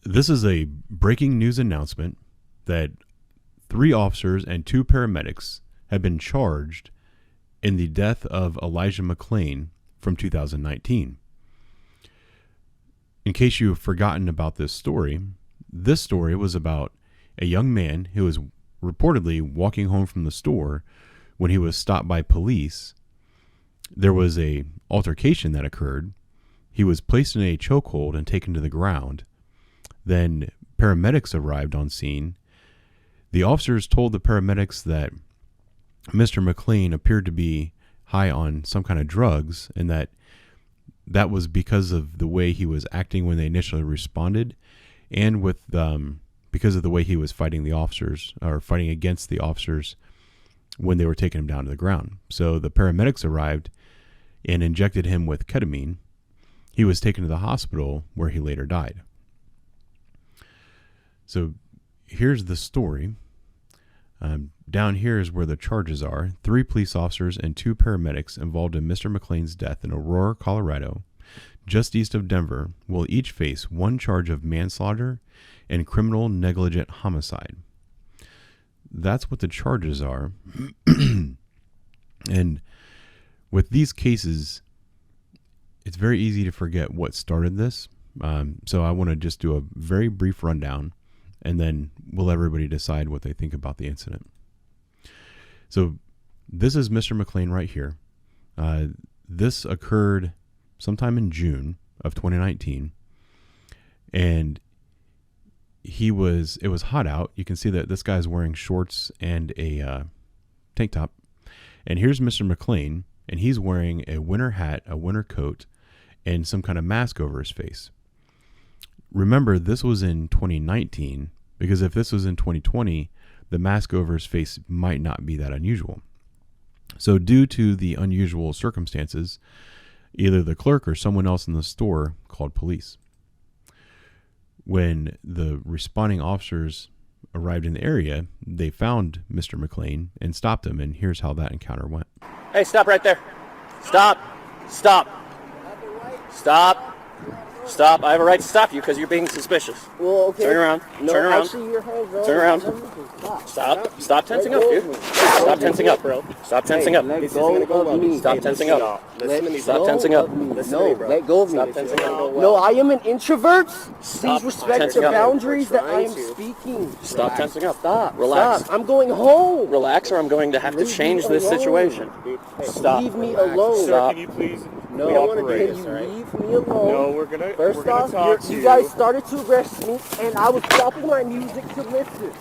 This is a breaking news announcement that 3 officers and 2 paramedics have been charged in the death of Elijah McClain from 2019. In case you've forgotten about this story was about a young man who was reportedly walking home from the store when he was stopped by police. There was a altercation that occurred. He was placed in a chokehold and taken to the ground. Then paramedics arrived on scene. The officers told the paramedics that Mr. McClain appeared to be high on some kind of drugs, and that was because of the way he was acting when they initially responded, and with because of the way he was fighting the officers, or fighting against the officers when they were taking him down to the ground. So the paramedics arrived and injected him with ketamine. He was taken to the hospital where he later died. So here's the story. Down here is where the charges are. 3 police officers and 2 paramedics involved in Mr. McClain's death in Aurora, Colorado, just east of Denver, will each face 1 charge of manslaughter and criminal negligent homicide. That's what the charges are. And with these cases, it's very easy to forget what started this. So I want to just do a very brief rundown, and then we'll let everybody decide what they think about the incident. So this is Mr. McClain right here. This occurred sometime in June of 2019, and it was hot out. You can see that this guy's wearing shorts and a tank top. And here's Mr. McClain, and he's wearing a winter hat, a winter coat, and some kind of mask over his face. Remember, this was in 2019, because if this was in 2020, the mask over his face might not be that unusual. So due to the unusual circumstances, either the clerk or someone else in the store called police. When the responding officers arrived in the area, they found Mr. McClain and stopped him, and here's how that encounter went. Hey, stop right there. Stop. Stop. Stop. Stop. I have a right to stop you because you're being suspicious. Well, okay. Turn around. No, Turn around. actually, your hands are Turn around. Stop. Stop tensing up, dude. Stop tensing up, bro. Stop tensing up. Let go of me. Stop tensing up. Stop tensing up. No, let go of me. Stop tensing up. No, I am an introvert. Stop Please respect tensing the up. boundaries that I am speaking. Stop tensing up. Stop. Relax. Stop. I'm going home. Relax, or I'm going to have to change this situation. Stop. Leave me alone. Stop. Can you please? No, cooperate, can you all right? leave me alone? No, we're gonna First off, talk to you guys started to arrest me, and I was stopping my music to listen.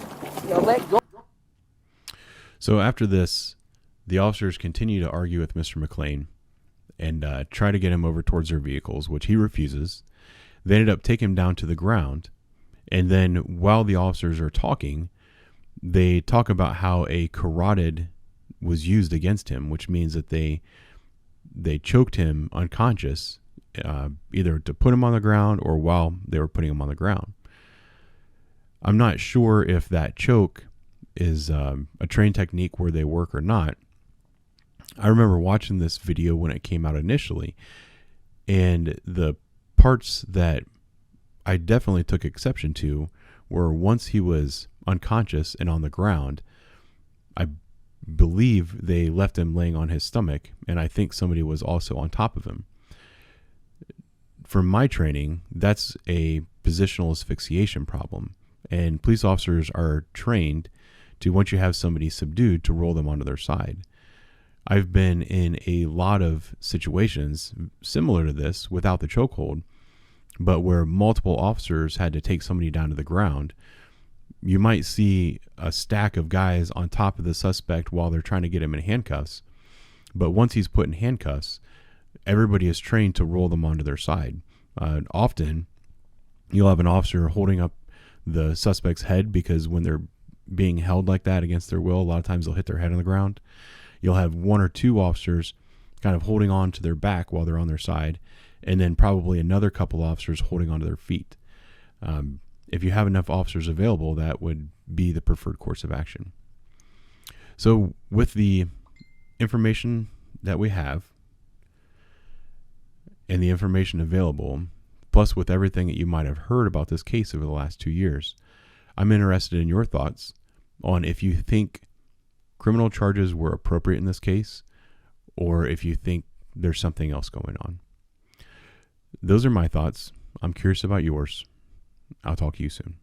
Now let go. So after this, the officers continue to argue with Mr. McClain and try to get him over towards their vehicles, which he refuses. They ended up taking him down to the ground, and then while the officers are talking, they talk about how a carotid was used against him, which means that they choked him unconscious, either to put him on the ground or while they were putting him on the ground. I'm not sure if that choke is a trained technique where they work or not. I remember watching this video when it came out initially, and the parts that I definitely took exception to were once he was unconscious and on the ground, I believe they left him laying on his stomach, and I think somebody was also on top of him. From my training, that's a positional asphyxiation problem, and police officers are trained to, once you have somebody subdued, to roll them onto their side. I've been in a lot of situations similar to this without the chokehold, but where multiple officers had to take somebody down to the ground. You might see a stack of guys on top of the suspect while they're trying to get him in handcuffs. But once he's put in handcuffs, everybody is trained to roll them onto their side. Often, you'll have an officer holding up the suspect's head, because when they're being held like that against their will, a lot of times they'll hit their head on the ground. You'll have 1 or 2 officers kind of holding on to their back while they're on their side, and then probably another couple officers holding onto their feet. If you have enough officers available, that would be the preferred course of action. So with the information that we have and the information available, plus with everything that you might have heard about this case over the last 2 years. I'm interested in your thoughts on if you think criminal charges were appropriate in this case, or if you think there's something else going on. Those are my thoughts. I'm curious about yours. I'll talk to you soon.